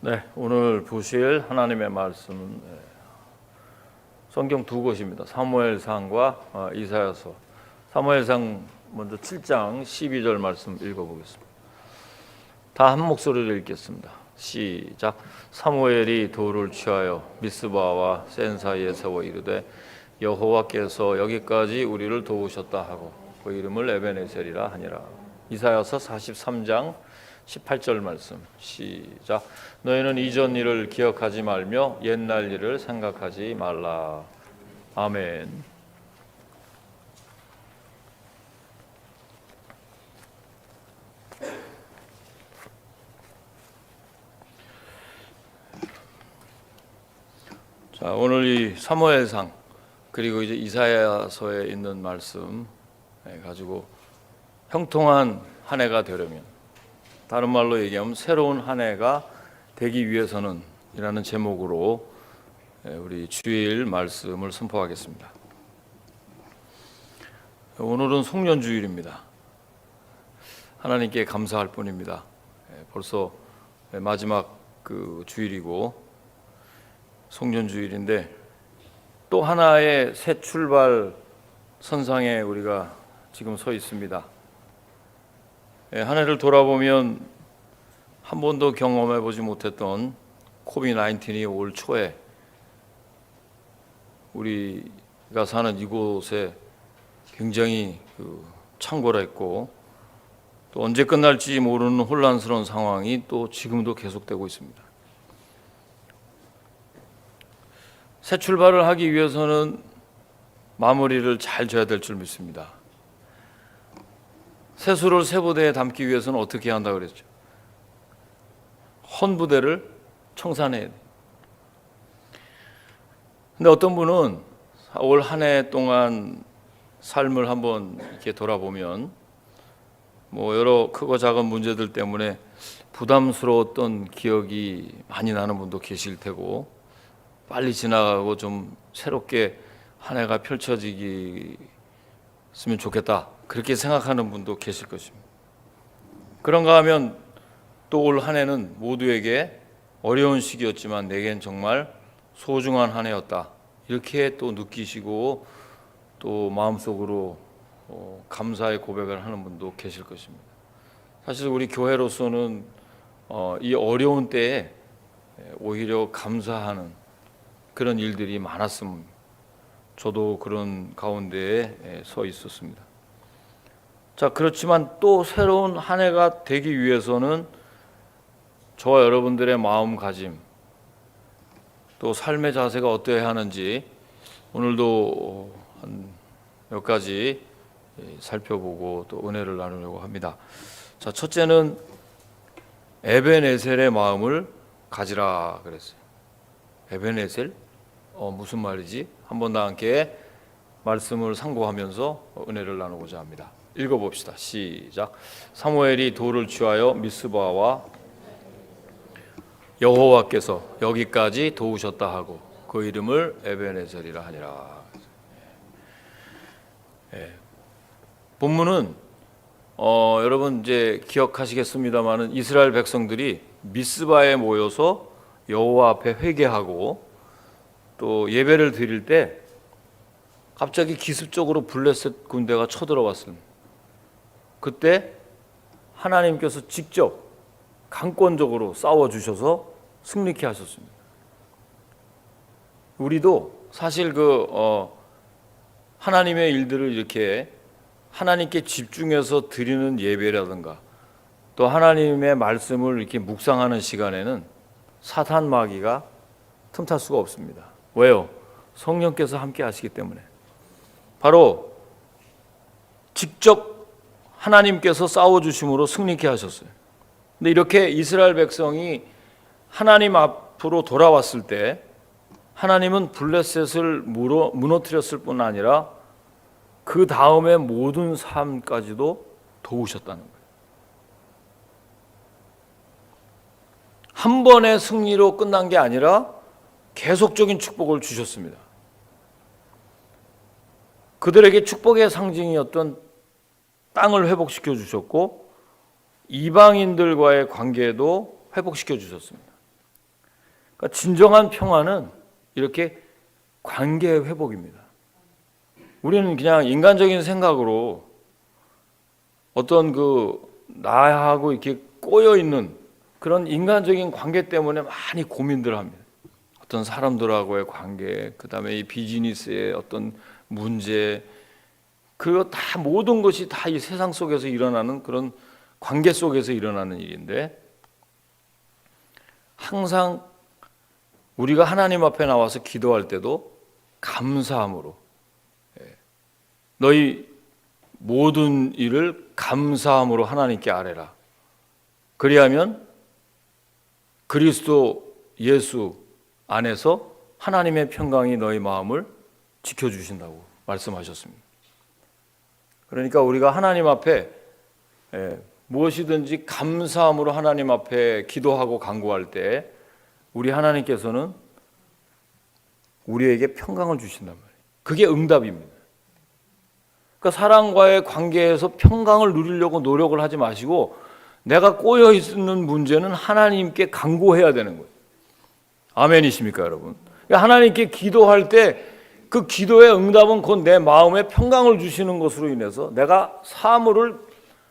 네, 오늘 보실 하나님의 말씀은 성경 두 곳입니다. 사무엘상과 이사야서. 사무엘상 먼저 7장 12절 말씀 읽어보겠습니다. 다 한 목소리로 읽겠습니다. 시작. 사무엘이 돌을 취하여 미스바와 센 사이에 세워 이르되 여호와께서 여기까지 우리를 도우셨다 하고 그 이름을 에벤에셀이라 하니라. 이사야서 43장 18절 말씀 시작. 너희는 이전 일을 기억하지 말며 옛날 일을 생각하지 말라. 아멘. 자, 오늘 이 사무엘상 그리고 이제 이사야서에 있는 말씀 가지고 형통한 한 해가 되려면, 다른 말로 얘기하면 새로운 한 해가 되기 위해서는 이라는 제목으로 우리 주일 말씀을 선포하겠습니다. 오늘은 송년주일입니다. 하나님께 감사할 뿐입니다. 벌써 마지막 그 주일이고 송년주일인데 또 하나의 새 출발 선상에 우리가 지금 서 있습니다. 한 해를 돌아보면 한 번도 경험해 보지 못했던 코비드-19이 올 초에 우리가 사는 이곳에 굉장히 창궐했고, 또 언제 끝날지 모르는 혼란스러운 상황이 또 지금도 계속되고 있습니다. 새 출발을 하기 위해서는 마무리를 잘 져야 될 줄 믿습니다. 세수를 새 부대에 담기 위해서는 어떻게 해야 한다고 그랬죠? 헌 부대를 청산해야 돼. 근데 어떤 분은 올 한 해 동안 삶을 한번 이렇게 돌아보면 여러 크고 작은 문제들 때문에 부담스러웠던 기억이 많이 나는 분도 계실 테고, 빨리 지나가고 좀 새롭게 한 해가 펼쳐지기 으면 좋겠다, 그렇게 생각하는 분도 계실 것입니다. 그런가 하면 또 올 한 해는 모두에게 어려운 시기였지만 내겐 정말 소중한 한 해였다, 이렇게 또 느끼시고 또 마음속으로 감사의 고백을 하는 분도 계실 것입니다. 사실 우리 교회로서는 이 어려운 때에 오히려 감사하는 그런 일들이 많았습니다. 저도 그런 가운데에 서 있었습니다. 자, 그렇지만 또 새로운 한 해가 되기 위해서는 저와 여러분들의 마음가짐, 또 삶의 자세가 어떠해야 하는지 오늘도 한 몇 가지 살펴보고 또 은혜를 나누려고 합니다. 자, 첫째는 에벤에셀의 마음을 가지라 그랬어요. 에벤에셀? 무슨 말이지? 한번 다 함께 말씀을 상고하면서 은혜를 나누고자 합니다. 읽어봅시다. 시작. 사무엘이 돌을 취하여 미스바와 여호와께서 여기까지 도우셨다 하고 그 이름을 에벤에셀이라 하니라. 본문은 여러분 이제 기억하시겠습니다만은 이스라엘 백성들이 미스바에 모여서 여호와 앞에 회개하고 또 예배를 드릴 때 갑자기 기습적으로 블레셋 군대가 쳐들어왔습니다. 그때 하나님께서 직접 강권적으로 싸워주셔서 승리케 하셨습니다. 우리도 사실 하나님의 일들을 이렇게 하나님께 집중해서 드리는 예배라든가 또 하나님의 말씀을 이렇게 묵상하는 시간에는 사탄 마귀가 틈탈 수가 없습니다. 왜요? 성령께서 함께 하시기 때문에. 바로 직접 하나님께서 싸워주심으로 승리케 하셨어요. 근데 이렇게 이스라엘 백성이 하나님 앞으로 돌아왔을 때 하나님은 블레셋을 무너뜨렸을 뿐 아니라 그 다음에 모든 삶까지도 도우셨다는 거예요. 한 번의 승리로 끝난 게 아니라 계속적인 축복을 주셨습니다. 그들에게 축복의 상징이었던 땅을 회복시켜 주셨고 이방인들과의 관계도 회복시켜 주셨습니다. 그러니까 진정한 평화는 이렇게 관계 회복입니다. 우리는 그냥 인간적인 생각으로 어떤 나하고 이렇게 꼬여 있는 그런 인간적인 관계 때문에 많이 고민들 합니다. 어떤 사람들하고의 관계, 그다음에 이 비즈니스의 어떤 문제, 그거 다 모든 것이 다 이 세상 속에서 일어나는 그런 관계 속에서 일어나는 일인데, 항상 우리가 하나님 앞에 나와서 기도할 때도 감사함으로, 너희 모든 일을 감사함으로 하나님께 아뢰라. 그리하면 그리스도 예수 안에서 하나님의 평강이 너희 마음을 지켜주신다고 말씀하셨습니다. 그러니까 우리가 하나님 앞에 무엇이든지 감사함으로 하나님 앞에 기도하고 간구할 때 우리 하나님께서는 우리에게 평강을 주신단 말이에요. 그게 응답입니다. 그러니까 사람과의 관계에서 평강을 누리려고 노력을 하지 마시고 내가 꼬여 있는 문제는 하나님께 간구해야 되는 거예요. 아멘이십니까, 여러분? 그러니까 하나님께 기도할 때 그 기도의 응답은 곧 내 마음에 평강을 주시는 것으로 인해서 내가 사물을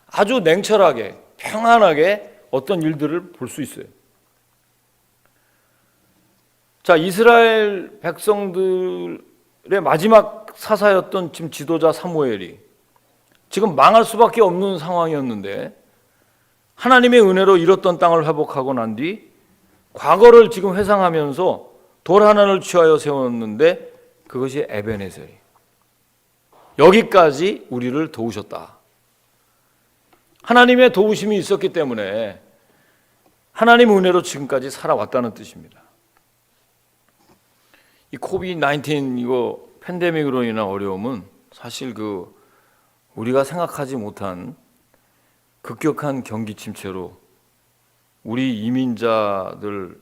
아주 냉철하게 평안하게 어떤 일들을 볼 수 있어요. 자, 이스라엘 백성들의 마지막 사사였던 지금 지도자 사무엘이 지금 망할 수밖에 없는 상황이었는데 하나님의 은혜로 잃었던 땅을 회복하고 난 뒤 과거를 지금 회상하면서 돌 하나를 취하여 세웠는데 그것이 에베네셀이 여기까지 우리를 도우셨다. 하나님의 도우심이 있었기 때문에 하나님 은혜로 지금까지 살아왔다는 뜻입니다. 이 코비드-19 이거 팬데믹으로 인한 어려움은 사실 우리가 생각하지 못한 급격한 경기 침체로 우리 이민자들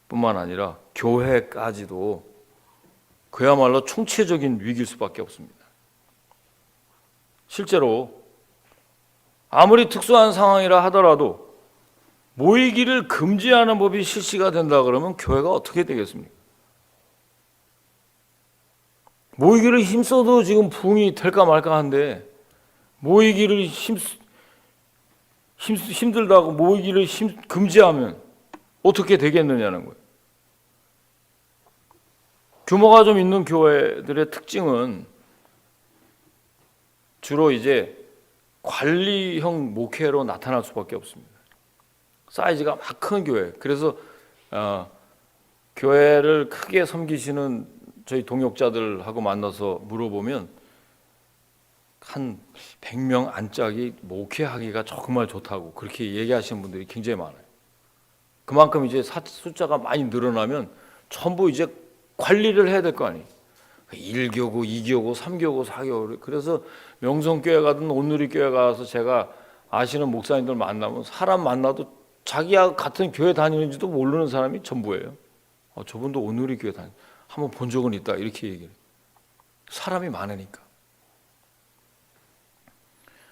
뿐만 아니라 교회까지도 그야말로 총체적인 위기일 수밖에 없습니다. 실제로 아무리 특수한 상황이라 하더라도 모이기를 금지하는 법이 실시가 된다 그러면 교회가 어떻게 되겠습니까? 모이기를 힘써도 지금 부흥이 될까 말까 한데 모이기를 힘들다고 모이기를 금지하면 어떻게 되겠느냐는 거예요. 규모가 좀 있는 교회들의 특징은 주로 이제 관리형 목회로 나타날 수밖에 없습니다. 사이즈가 막 큰 교회. 그래서 교회를 크게 섬기시는 저희 동역자들하고 만나서 물어보면 한 100명 안짝이 목회하기가 정말 좋다고 그렇게 얘기하시는 분들이 굉장히 많아요. 그만큼 이제 숫자가 많이 늘어나면 전부 이제 관리를 해야 될 거 아니에요. 1교구, 2교구, 3교구, 4교구. 그래서 명성교회 가든 온누리교회 가서 제가 아시는 목사님들 만나면 사람 만나도 자기와 같은 교회 다니는지도 모르는 사람이 전부예요. 저분도 온누리교회 다니 한번 본 적은 있다 이렇게 얘기해요. 사람이 많으니까.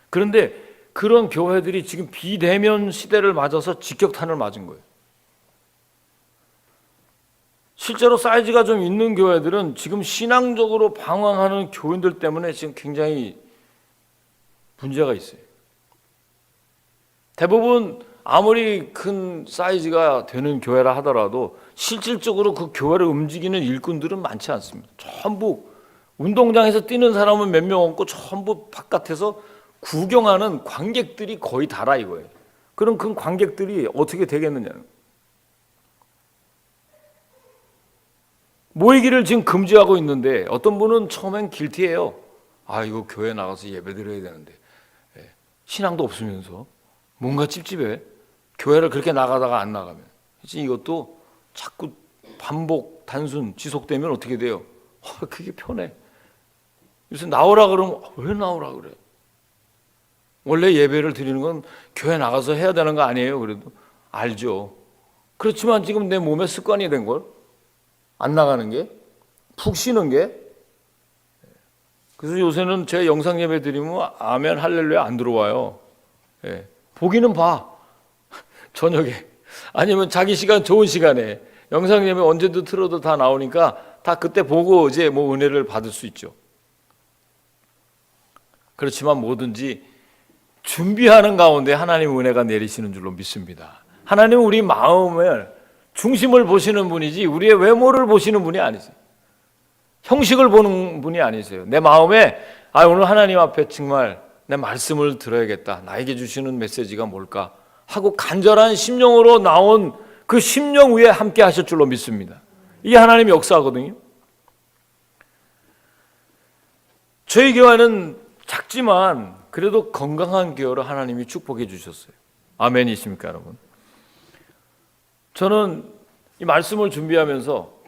그런데 그런 교회들이 지금 비대면 시대를 맞아서 직격탄을 맞은 거예요. 실제로 사이즈가 좀 있는 교회들은 지금 신앙적으로 방황하는 교인들 때문에 지금 굉장히 문제가 있어요. 대부분 아무리 큰 사이즈가 되는 교회라 하더라도 실질적으로 그 교회를 움직이는 일꾼들은 많지 않습니다. 전부 운동장에서 뛰는 사람은 몇 명 없고 전부 바깥에서 구경하는 관객들이 거의 다라 이거예요. 그럼 그 관객들이 어떻게 되겠느냐는. 모이기를 지금 금지하고 있는데 어떤 분은 처음엔 길티예요. 이거 교회 나가서 예배 드려야 되는데 신앙도 없으면서 뭔가 찝찝해. 교회를 그렇게 나가다가 안 나가면 이것도 자꾸 반복 단순 지속되면 어떻게 돼요? 그게 편해. 요새 나오라 그러면 왜 나오라 그래? 원래 예배를 드리는 건 교회 나가서 해야 되는 거 아니에요? 그래도 알죠. 그렇지만 지금 내 몸에 습관이 된 걸 안 나가는 게, 푹 쉬는 게. 그래서 요새는 제 영상 예배 드리면 아멘 할렐루야 안 들어와요. 보기는 봐. 저녁에 아니면 자기 시간 좋은 시간에 영상 예배 언제도 틀어도 다 나오니까 다 그때 보고 이제 뭐 은혜를 받을 수 있죠. 그렇지만 뭐든지 준비하는 가운데 하나님 은혜가 내리시는 줄로 믿습니다. 하나님은 우리 마음을 중심을 보시는 분이지 우리의 외모를 보시는 분이 아니세요. 형식을 보는 분이 아니세요. 내 마음에 오늘 하나님 앞에 정말 내 말씀을 들어야겠다. 나에게 주시는 메시지가 뭘까 하고 간절한 심령으로 나온 그 심령 위에 함께 하실 줄로 믿습니다. 이게 하나님의 역사거든요. 저희 교회는 작지만 그래도 건강한 교회로 하나님이 축복해 주셨어요. 아멘이십니까 여러분? 저는 이 말씀을 준비하면서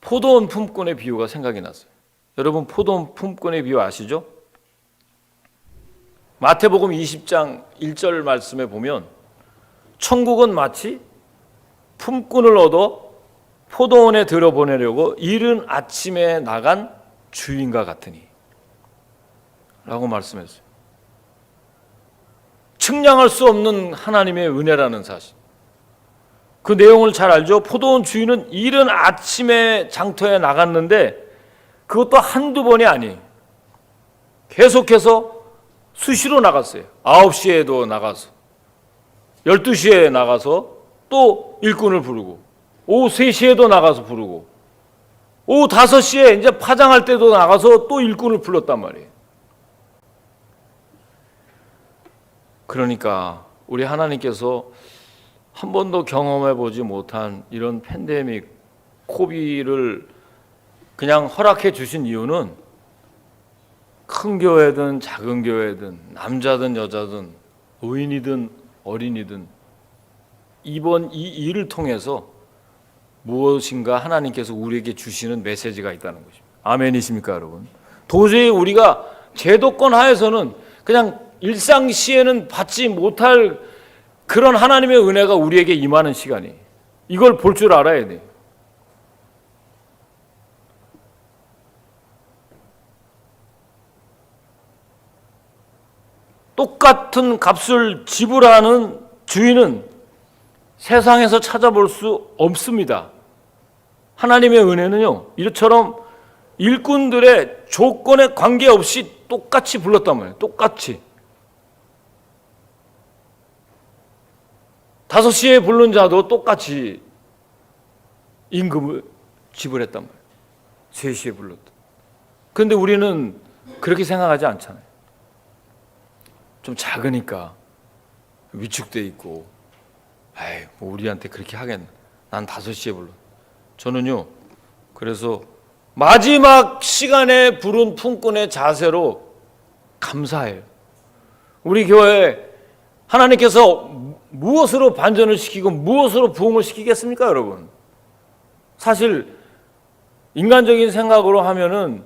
포도원 품꾼의 비유가 생각이 났어요. 여러분 포도원 품꾼의 비유 아시죠? 마태복음 20장 1절 말씀에 보면 천국은 마치 품꾼을 얻어 포도원에 들여보내려고 이른 아침에 나간 주인과 같으니 라고 말씀했어요. 측량할 수 없는 하나님의 은혜라는 사실. 그 내용을 잘 알죠? 포도원 주인은 이른 아침에 장터에 나갔는데 그것도 한두 번이 아니에요. 계속해서 수시로 나갔어요. 9시에도 나가서 12시에 나가서 또 일꾼을 부르고 오후 3시에도 나가서 부르고 오후 5시에 이제 파장할 때도 나가서 또 일꾼을 불렀단 말이에요. 그러니까 우리 하나님께서 한 번도 경험해 보지 못한 이런 팬데믹 코비를 그냥 허락해 주신 이유는 큰 교회든 작은 교회든 남자든 여자든 노인이든 어린이든 이번 이 일을 통해서 무엇인가 하나님께서 우리에게 주시는 메시지가 있다는 것입니다. 아멘이십니까 여러분? 도저히 우리가 제도권 하에서는 그냥 일상시에는 받지 못할 그런 하나님의 은혜가 우리에게 임하는 시간이 이걸 볼 줄 알아야 돼요. 똑같은 값을 지불하는 주인은 세상에서 찾아볼 수 없습니다. 하나님의 은혜는요, 이처럼 일꾼들의 조건에 관계없이 똑같이 불렀단 말이에요. 똑같이. 5시에 부른 자도 똑같이 임금을 지불했단 말이에요. 3시에 불렀다. 그런데 우리는 그렇게 생각하지 않잖아요. 좀 작으니까 위축돼 있고, 뭐 우리한테 그렇게 하겠나? 난 5시에 불러. 저는요, 그래서 마지막 시간에 부른 품꾼의 자세로 감사해요. 우리 교회에 하나님께서 무엇으로 반전을 시키고 무엇으로 부흥을 시키겠습니까, 여러분? 사실 인간적인 생각으로 하면은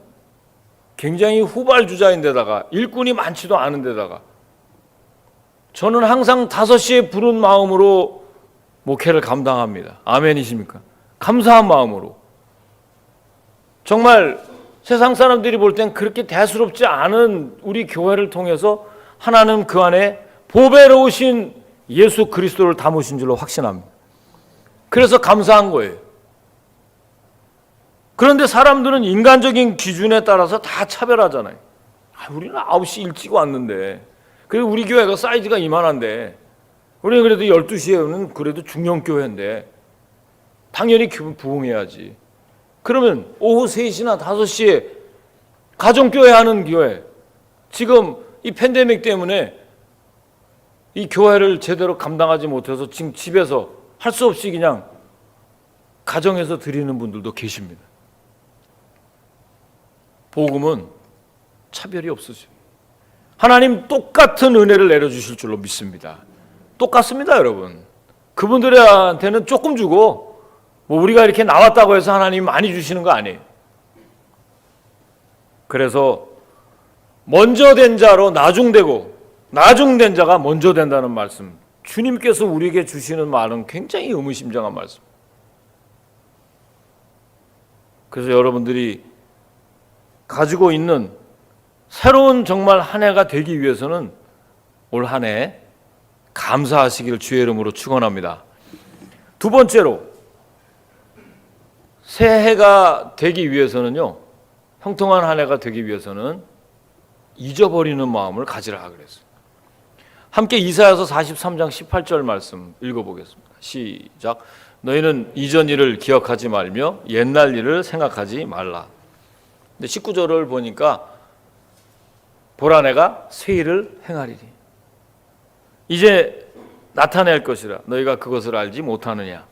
굉장히 후발주자인데다가 일꾼이 많지도 않은데다가 저는 항상 5시에 부른 마음으로 목회를 감당합니다. 아멘이십니까? 감사한 마음으로. 정말 세상 사람들이 볼 땐 그렇게 대수롭지 않은 우리 교회를 통해서 하나님 그 안에 보배로우신 예수 그리스도를 담으신 줄로 확신합니다. 그래서 감사한 거예요. 그런데 사람들은 인간적인 기준에 따라서 다 차별하잖아요. 우리는 9시 일찍 왔는데, 그리고 우리 교회가 사이즈가 이만한데, 우리는 그래도 12시에는 그래도 중형교회인데 당연히 부흥해야지. 그러면 오후 3시나 5시에 가정교회 하는 교회, 지금 이 팬데믹 때문에 이 교회를 제대로 감당하지 못해서 지금 집에서 할 수 없이 그냥 가정에서 드리는 분들도 계십니다. 복음은 차별이 없으세요. 하나님 똑같은 은혜를 내려주실 줄로 믿습니다. 똑같습니다, 여러분. 그분들한테는 조금 주고 뭐 우리가 이렇게 나왔다고 해서 하나님이 많이 주시는 거 아니에요. 그래서 먼저 된 자로 나중되고 나중된 자가 먼저 된다는 말씀, 주님께서 우리에게 주시는 말은 굉장히 의무심장한 말씀. 그래서 여러분들이 가지고 있는 새로운 정말 한 해가 되기 위해서는 올 한 해 감사하시기를 주의 이름으로 축원합니다. 두 번째로 새해가 되기 위해서는요, 형통한 한 해가 되기 위해서는 잊어버리는 마음을 가지라 그랬어요. 함께 이사야서 43장 18절 말씀 읽어보겠습니다. 시작. 너희는 이전 일을 기억하지 말며 옛날 일을 생각하지 말라. 근데 19절을 보니까 보라 내가 새 일을 행하리니 이제 나타낼 것이라 너희가 그것을 알지 못하느냐.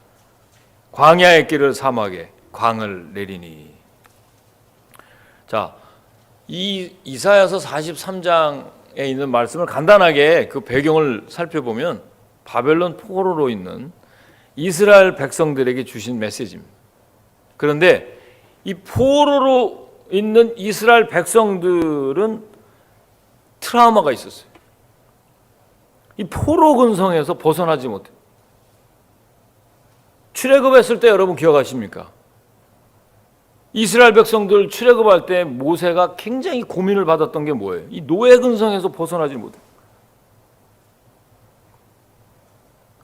광야의 길을 사막에 광을 내리니. 자, 이 이사야서 43장에 있는 말씀을 간단하게 그 배경을 살펴보면 바벨론 포로로 있는 이스라엘 백성들에게 주신 메시지입니다. 그런데 이 포로로 있는 이스라엘 백성들은 트라우마가 있었어요. 이 포로 근성에서 벗어나지 못해요. 출애굽했을 때 여러분 기억하십니까? 이스라엘 백성들 출애굽할 때 모세가 굉장히 고민을 받았던 게 뭐예요? 이 노예 근성에서 벗어나지 못해요.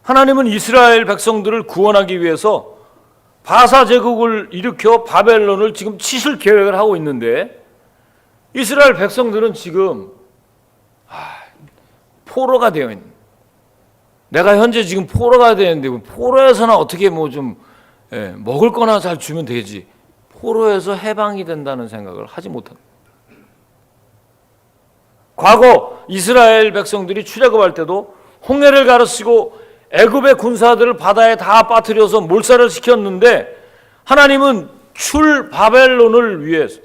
하나님은 이스라엘 백성들을 구원하기 위해서 바사 제국을 일으켜 바벨론을 지금 치실 계획을 하고 있는데 이스라엘 백성들은 지금 포로가 되어 있는. 내가 현재 지금 포로가 되는데 포로에서나 어떻게 뭐 좀 먹을 거나 잘 주면 되지. 포로에서 해방이 된다는 생각을 하지 못한다. 과거 이스라엘 백성들이 출애굽할 때도 홍해를 가르치고 애굽의 군사들을 바다에 다 빠뜨려서 몰살을 시켰는데 하나님은 출 바벨론을 위해서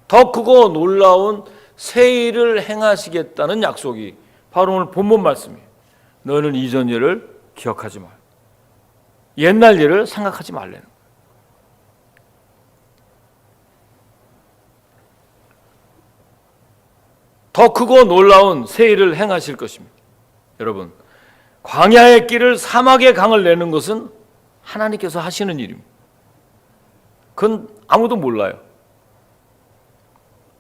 더 크고 놀라운 새 일을 행하시겠다는 약속이 바로 오늘 본문 말씀이에요. 너는 이전 일을 기억하지 말. 옛날 일을 생각하지 말래는. 더 크고 놀라운 새 일을 행하실 것입니다. 여러분, 광야의 길을 사막의 강을 내는 것은 하나님께서 하시는 일입니다. 그건 아무도 몰라요.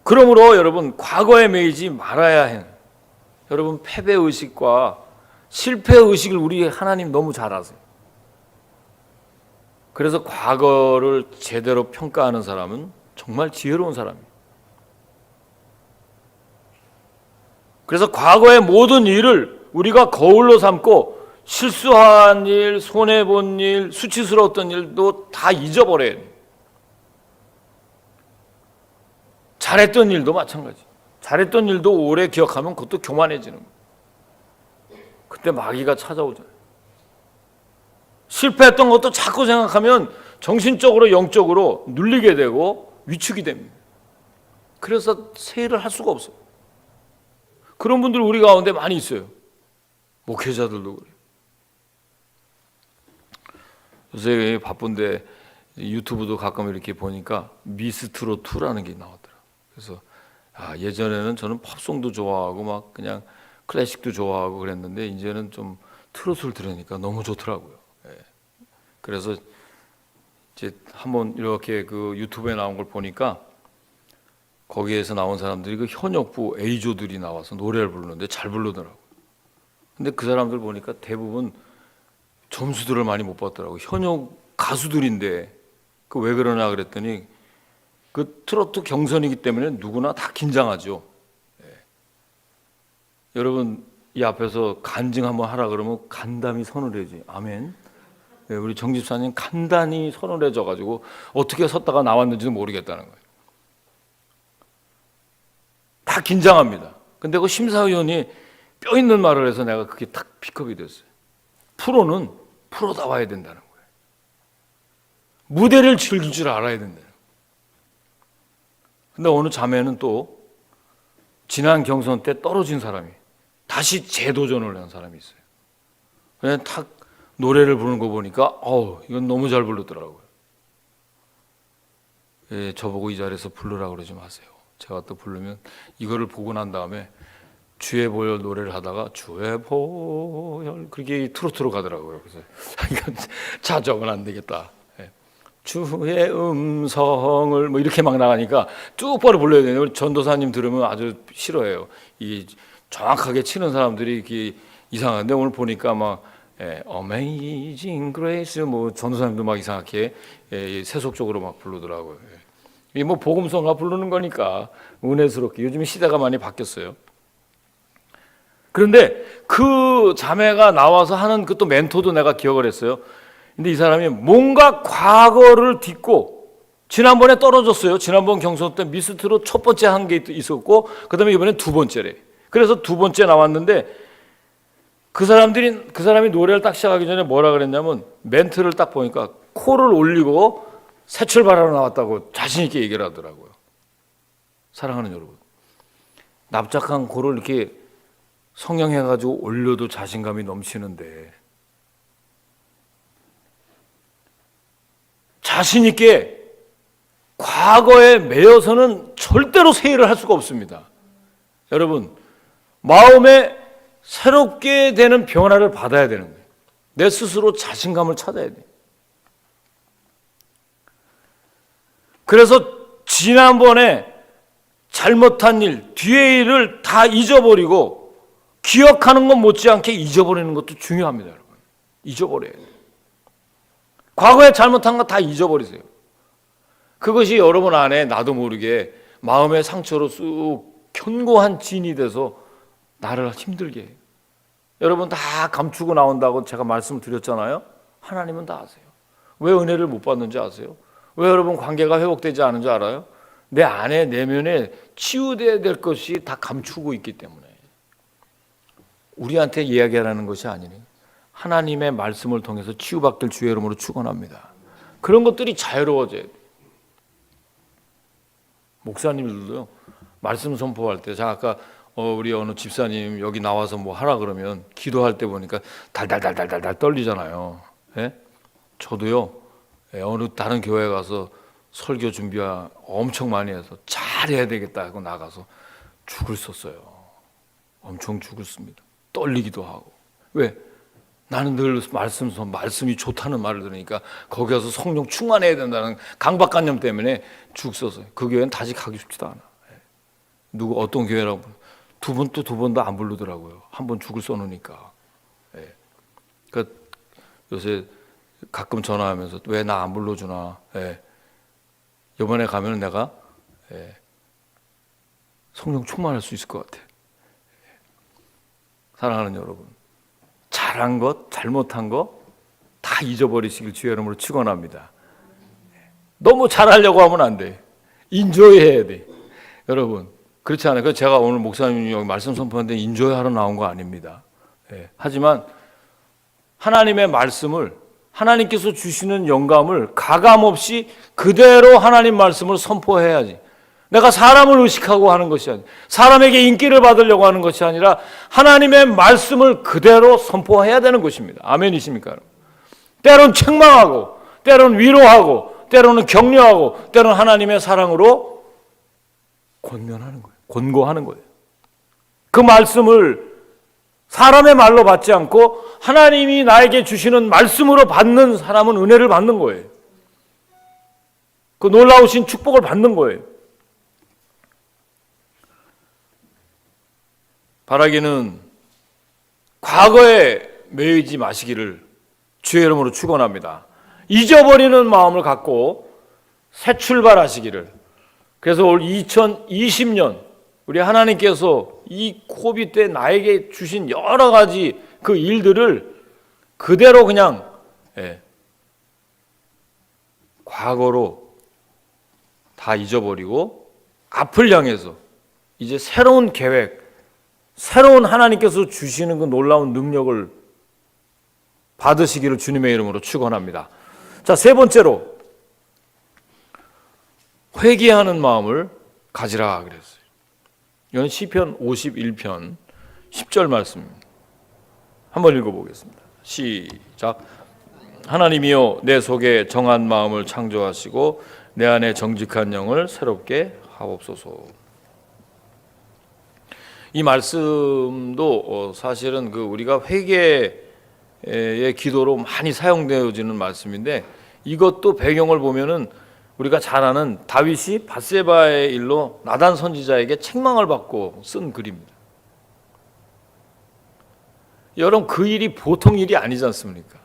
그러므로 여러분 과거에 매이지 말아야 해요. 여러분 패배의식과 실패의식을 우리 하나님 너무 잘 아세요. 그래서 과거를 제대로 평가하는 사람은 정말 지혜로운 사람이에요. 그래서 과거의 모든 일을 우리가 거울로 삼고 실수한 일, 손해본 일, 수치스러웠던 일도 다 잊어버려야 돼요. 잘했던 일도 마찬가지. 잘했던 일도 오래 기억하면 그것도 교만해지는 거예요. 그때 마귀가 찾아오잖아요. 실패했던 것도 자꾸 생각하면 정신적으로 영적으로 눌리게 되고 위축이 됩니다. 그래서 새 일을 할 수가 없어요. 그런 분들 우리 가운데 많이 있어요. 목회자들도 그래요. 요새 바쁜데 유튜브도 가끔 이렇게 보니까 미스트롯 2라는 게 나오더라고요. 그래서 예전에는 저는 팝송도 좋아하고 막 그냥 클래식도 좋아하고 그랬는데 이제는 좀 트로트를 들으니까 너무 좋더라고요. 그래서 이제 한번 이렇게 그 유튜브에 나온 걸 보니까 거기에서 나온 사람들이 그 현역부 A조들이 나와서 노래를 부르는데 잘 부르더라고요. 근데 그 사람들 보니까 대부분 점수들을 많이 못 받더라고요. 현역 가수들인데 그 왜 그러냐 그랬더니 그 트로트 경선이기 때문에 누구나 다 긴장하죠. 여러분 이 앞에서 간증 한번 하라 그러면 간담이 선을 해지. 아멘. 우리 정 집사님 간단히 선을 해줘가지고 어떻게 섰다가 나왔는지도 모르겠다는 거예요. 다 긴장합니다. 근데 그 심사위원이 뼈 있는 말을 해서 내가 그게 딱 픽업이 됐어요. 프로는 프로다워야 된다는 거예요. 무대를 즐길 줄 알아야 된다는 거예요. 근데 어느 자매는 또 지난 경선 때 떨어진 사람이 다시 재도전을 한 사람이 있어요. 그냥 탁 노래를 부르는 거 보니까 이건 너무 잘 부르더라고요. 저보고 이 자리에서 부르라고 그러지 마세요. 제가 또 부르면 이거를 보고 난 다음에 주의 보혈 노래를 하다가 주의 보혈 그게 트로트로 가더라고요. 그래서 이건 자정은 안 되겠다. 주의 음성을 뭐 이렇게 막 나가니까 뚝바로 불러야 되는데 우리 전도사님 들으면 아주 싫어해요. 이 정확하게 치는 사람들이 이게 이상한데 오늘 보니까 막 Amazing Grace 뭐 전도사님도 막 이상하게 세속적으로 막 부르더라고요. 이게 뭐 복음성가 부르는 거니까 은혜스럽게. 요즘 시대가 많이 바뀌었어요. 그런데 그 자매가 나와서 하는 그 또 멘토도 내가 기억을 했어요. 근데 이 사람이 뭔가 과거를 딛고 지난번에 떨어졌어요. 지난번 경선 때 미스트로 첫 번째 한 게 있었고 그다음에 이번엔 두 번째래. 그래서 두 번째 나왔는데 그 사람이 노래를 딱 시작하기 전에 뭐라 그랬냐면 멘트를 딱 보니까 코를 올리고 새 출발하러 나왔다고 자신 있게 얘기를 하더라고요. 사랑하는 여러분, 납작한 코를 이렇게 성형해가지고 올려도 자신감이 넘치는데 자신 있게 과거에 매여서는 절대로 세일을 할 수가 없습니다. 여러분, 마음에 새롭게 되는 변화를 받아야 되는 거예요. 내 스스로 자신감을 찾아야 돼요. 그래서 지난번에 잘못한 일, 뒤의 일을 다 잊어버리고 기억하는 것 못지않게 잊어버리는 것도 중요합니다, 여러분. 잊어버려야 돼요. 과거에 잘못한 거 다 잊어버리세요. 그것이 여러분 안에 나도 모르게 마음의 상처로 쑥 견고한 진이 돼서 나를 힘들게 해요. 여러분 다 감추고 나온다고 제가 말씀을 드렸잖아요. 하나님은 다 아세요. 왜 은혜를 못 받는지 아세요? 왜 여러분 관계가 회복되지 않은지 알아요? 내 안에 내면에 치유돼야 될 것이 다 감추고 있기 때문에. 우리한테 이야기하라는 것이 아니네. 하나님의 말씀을 통해서 치유받길 주의 이름으로 축원합니다. 그런 것들이 자유로워져야 돼. 목사님들도요. 말씀 선포할 때 제가 아까 우리 어느 집사님 여기 나와서 뭐 하라 그러면 기도할 때 보니까 달달달달달 떨리잖아요. 예? 저도요. 어느 다른 교회 가서 설교 준비 엄청 많이 해서 잘해야 되겠다 하고 나가서 죽을 썼어요. 엄청 죽을 씁니다. 떨리기도 하고. 왜? 나는 늘 말씀이 좋다는 말을 들으니까 거기 가서 성령 충만해야 된다는 강박관념 때문에 죽 썼어요. 그 교회는 다시 가기 쉽지도 않아. 누구 어떤 교회라고 두 번도 안 부르더라고요. 한 번 죽을 써놓으니까. 그러니까 요새 가끔 전화하면서 왜 나 안 불러주나. 이번에 가면 내가 성령 충만할 수 있을 것 같아. 사랑하는 여러분, 잘한 것, 잘못한 것 다 잊어버리시길 주의 이름으로 축원합니다. 너무 잘하려고 하면 안 돼. 인조해야 돼. 여러분, 그렇지 않아요? 제가 오늘 목사님이 여기 말씀 선포하는데 인조하러 나온 거 아닙니다. 하지만 하나님의 말씀을 하나님께서 주시는 영감을 가감없이 그대로 하나님 말씀을 선포해야지. 내가 사람을 의식하고 하는 것이 아니라 사람에게 인기를 받으려고 하는 것이 아니라 하나님의 말씀을 그대로 선포해야 되는 것입니다. 아멘이십니까? 때론 책망하고 때론 위로하고 때로는 격려하고 때로는 하나님의 사랑으로 권면하는 거예요. 권고하는 거예요. 그 말씀을 사람의 말로 받지 않고 하나님이 나에게 주시는 말씀으로 받는 사람은 은혜를 받는 거예요. 그 놀라우신 축복을 받는 거예요. 바라기는 과거에 매이지 마시기를 주의 이름으로 축원합니다. 잊어버리는 마음을 갖고 새 출발하시기를. 그래서 올 2020년 우리 하나님께서 이 코비드 때 나에게 주신 여러 가지 그 일들을 그대로 그냥 과거로 다 잊어버리고 앞을 향해서 이제 새로운 계획, 새로운 하나님께서 주시는 그 놀라운 능력을 받으시기를 주님의 이름으로 축원합니다. 자, 세 번째로 회개하는 마음을 가지라 그랬어요. 이건 시편 51편 10절 말씀입니다. 한번 읽어보겠습니다. 시작. 하나님이여 내 속에 정한 마음을 창조하시고 내 안에 정직한 영을 새롭게 하옵소서. 이 말씀도 사실은 우리가 회개의 기도로 많이 사용되어지는 말씀인데 이것도 배경을 보면은 우리가 잘 아는 다윗이 밧세바의 일로 나단 선지자에게 책망을 받고 쓴 글입니다. 여러분 그 일이 보통 일이 아니지 않습니까?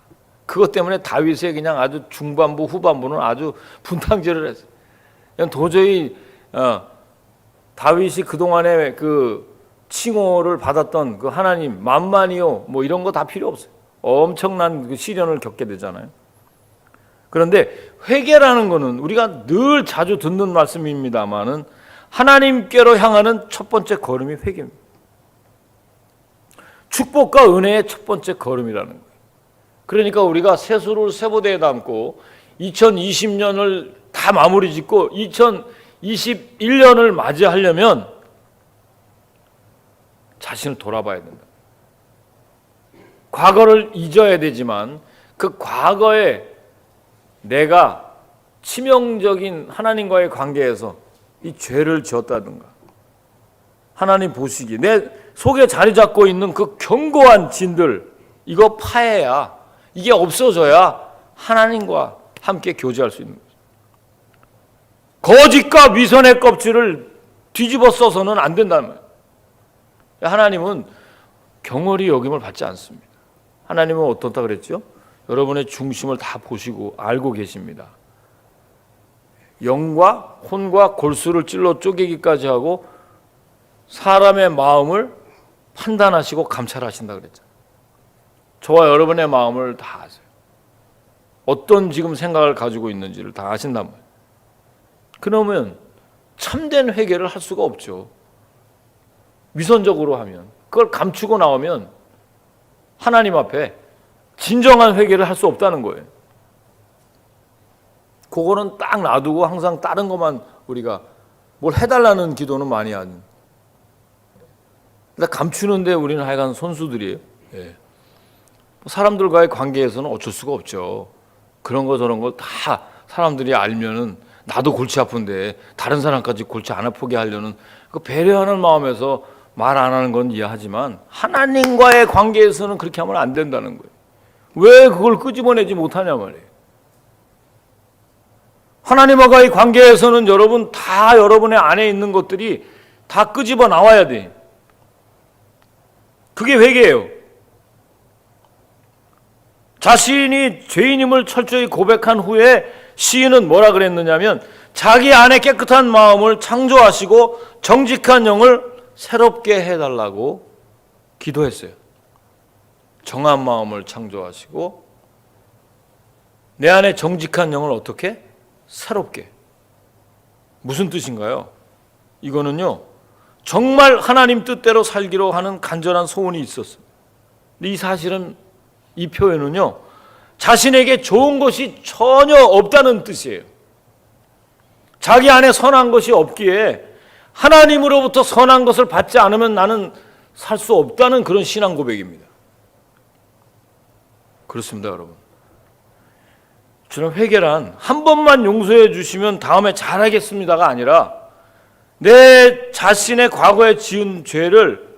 그것 때문에 다윗의 그냥 아주 중반부 후반부는 아주 분탕질을 했어요. 그냥 도저히 다윗이 그동안에 그 칭호를 받았던 그 하나님 만만이요 뭐 이런 거 다 필요 없어요. 엄청난 그 시련을 겪게 되잖아요. 그런데 회개라는 거는 우리가 늘 자주 듣는 말씀입니다만은 하나님께로 향하는 첫 번째 걸음이 회개입니다. 축복과 은혜의 첫 번째 걸음이라는 거예요. 그러니까 우리가 세수를 세보대에 담고 2020년을 다 마무리 짓고 2021년을 맞이하려면 자신을 돌아봐야 된다. 과거를 잊어야 되지만 그 과거에 내가 치명적인 하나님과의 관계에서 이 죄를 지었다든가 하나님 보시기 내 속에 자리 잡고 있는 그 견고한 진들 이거 파해야 이게 없어져야 하나님과 함께 교제할 수 있는 거죠. 거짓과 위선의 껍질을 뒤집어 써서는 안 된다는 말이에요. 하나님은 경홀히 여김을 받지 않습니다. 하나님은 어떻다 그랬죠? 여러분의 중심을 다 보시고 알고 계십니다. 영과 혼과 골수를 찔러 쪼개기까지 하고 사람의 마음을 판단하시고 감찰하신다 그랬잖아요. 저와 여러분의 마음을 다 아세요. 어떤 지금 생각을 가지고 있는지를 다 아신단 말이에요. 그러면 참된 회개를 할 수가 없죠. 위선적으로 하면 그걸 감추고 나오면 하나님 앞에 진정한 회개를 할 수 없다는 거예요. 그거는 딱 놔두고 항상 다른 것만 우리가 뭘 해달라는 기도는 많이 하는. 감추는데 우리는 하여간 선수들이에요. 예. 사람들과의 관계에서는 어쩔 수가 없죠. 그런 거 저런 거 다 사람들이 알면은 나도 골치 아픈데 다른 사람까지 골치 안 아프게 하려는 그 배려하는 마음에서 말 안 하는 건 이해하지만 하나님과의 관계에서는 그렇게 하면 안 된다는 거예요. 왜 그걸 끄집어내지 못하냐 말이에요. 하나님과의 관계에서는 여러분 다 여러분의 안에 있는 것들이 다 끄집어 나와야 돼. 그게 회개예요. 자신이 죄인임을 철저히 고백한 후에 시인은 뭐라 그랬느냐면 자기 안에 깨끗한 마음을 창조하시고 정직한 영을 새롭게 해달라고 기도했어요. 정한 마음을 창조하시고 내 안에 정직한 영을 어떻게? 새롭게. 무슨 뜻인가요? 이거는요 정말 하나님 뜻대로 살기로 하는 간절한 소원이 있었어요. 이 사실은 이 표현은요 자신에게 좋은 것이 전혀 없다는 뜻이에요. 자기 안에 선한 것이 없기에 하나님으로부터 선한 것을 받지 않으면 나는 살 수 없다는 그런 신앙 고백입니다. 그렇습니다, 여러분. 저는 회개란 한 번만 용서해 주시면 다음에 잘하겠습니다가 아니라 내 자신의 과거에 지은 죄를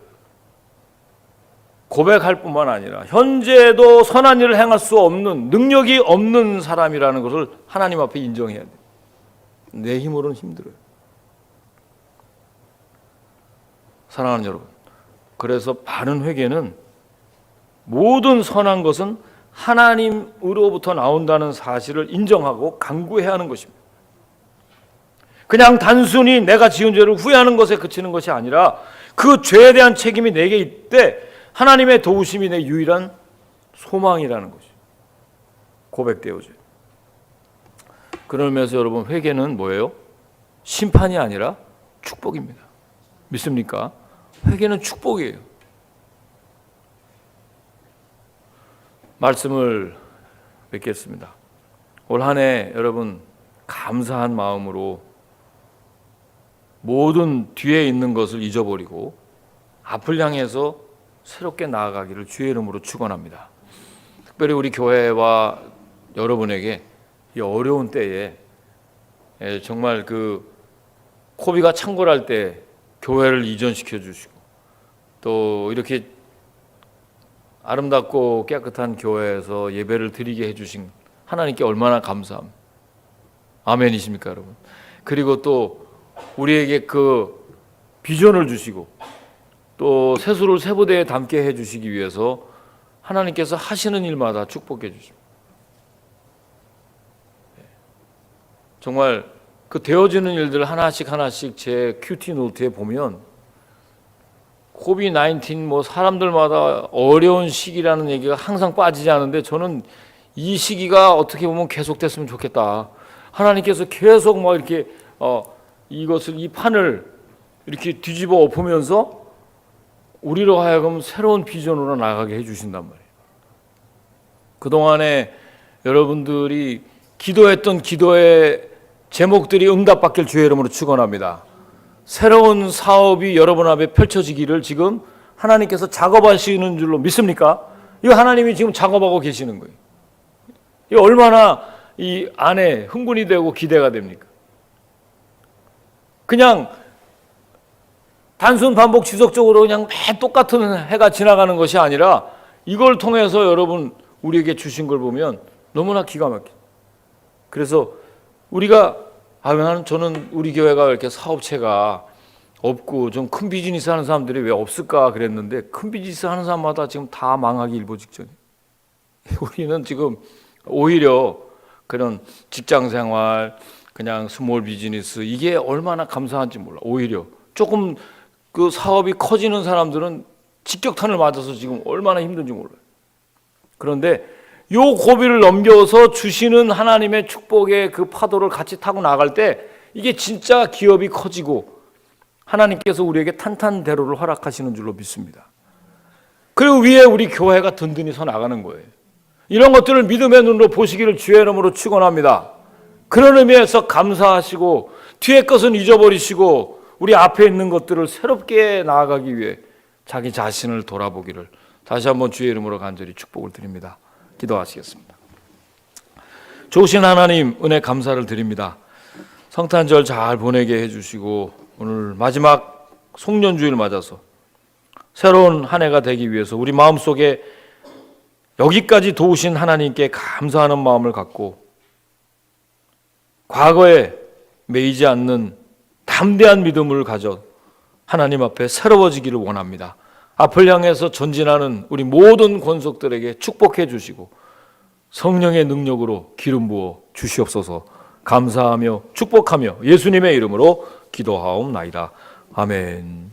고백할 뿐만 아니라 현재도 선한 일을 행할 수 없는 능력이 없는 사람이라는 것을 하나님 앞에 인정해야 돼요. 내 힘으로는 힘들어요. 사랑하는 여러분, 그래서 바른 회개는 모든 선한 것은 하나님으로부터 나온다는 사실을 인정하고 간구해야 하는 것입니다. 그냥 단순히 내가 지은 죄를 후회하는 것에 그치는 것이 아니라 그 죄에 대한 책임이 내게 있대 하나님의 도우심이 내 유일한 소망이라는 것이 고백되어져요. 그러면서 여러분 회개는 뭐예요? 심판이 아니라 축복입니다. 믿습니까? 회개는 축복이에요. 말씀을 맺겠습니다. 올 한 해 여러분 감사한 마음으로 모든 뒤에 있는 것을 잊어버리고 앞을 향해서 새롭게 나아가기를 주의 이름으로 축원합니다. 특별히 우리 교회와 여러분에게 이 어려운 때에 정말 그 코비가 창궐할 때 교회를 이전시켜 주시고 또 이렇게 아름답고 깨끗한 교회에서 예배를 드리게 해주신 하나님께 얼마나 감사합니다. 아멘이십니까 여러분? 그리고 또 우리에게 그 비전을 주시고 또 세수를 세부대에 담게 해주시기 위해서 하나님께서 하시는 일마다 축복해 주십니다. 정말 그 되어지는 일들 하나씩 제 큐티 노트에 보면 코비드-19 뭐 사람들마다 어려운 시기라는 얘기가 항상 빠지지 않는데 저는 이 시기가 어떻게 보면 계속됐으면 좋겠다. 하나님께서 계속 뭐 이렇게 이것을 이 판을 이렇게 뒤집어 엎으면서 우리로 하여금 새로운 비전으로 나가게 해주신단 말이에요. 그동안에 여러분들이 기도했던 기도의 제목들이 응답받길 주의 이름으로 축원합니다. 새로운 사업이 여러분 앞에 펼쳐지기를 지금 하나님께서 작업하시는 줄로 믿습니까? 이거 하나님이 지금 작업하고 계시는 거예요. 이 얼마나 이 안에 흥분이 되고 기대가 됩니까? 그냥 단순 반복 지속적으로 그냥 매 똑같은 해가 지나가는 것이 아니라 이걸 통해서 여러분 우리에게 주신 걸 보면 너무나 기가 막혀요. 그래서 우리가 저는 우리 교회가 이렇게 사업체가 없고 좀 큰 비즈니스 하는 사람들이 왜 없을까 그랬는데 큰 비즈니스 하는 사람마다 지금 다 망하기 일보 직전이에요. 우리는 지금 오히려 그런 직장 생활, 그냥 스몰 비즈니스 이게 얼마나 감사한지 몰라. 오히려 조금 그 사업이 커지는 사람들은 직격탄을 맞아서 지금 얼마나 힘든지 몰라요. 그런데 요 고비를 넘겨서 주시는 하나님의 축복의 그 파도를 같이 타고 나갈 때 이게 진짜 기업이 커지고 하나님께서 우리에게 탄탄대로를 허락하시는 줄로 믿습니다. 그리고 위에 우리 교회가 든든히 서 나가는 거예요. 이런 것들을 믿음의 눈으로 보시기를 주의 이름으로 축원합니다. 그런 의미에서 감사하시고 뒤에 것은 잊어버리시고 우리 앞에 있는 것들을 새롭게 나아가기 위해 자기 자신을 돌아보기를 다시 한번 주의 이름으로 간절히 축복을 드립니다. 기도하시겠습니다. 좋으신 하나님 은혜 감사를 드립니다. 성탄절 잘 보내게 해주시고 오늘 마지막 송년주일 맞아서 새로운 한 해가 되기 위해서 우리 마음속에 여기까지 도우신 하나님께 감사하는 마음을 갖고 과거에 매이지 않는 담대한 믿음을 가져 하나님 앞에 새로워지기를 원합니다. 앞을 향해서 전진하는 우리 모든 권속들에게 축복해 주시고 성령의 능력으로 기름 부어 주시옵소서. 감사하며 축복하며 예수님의 이름으로 기도하옵나이다. 아멘.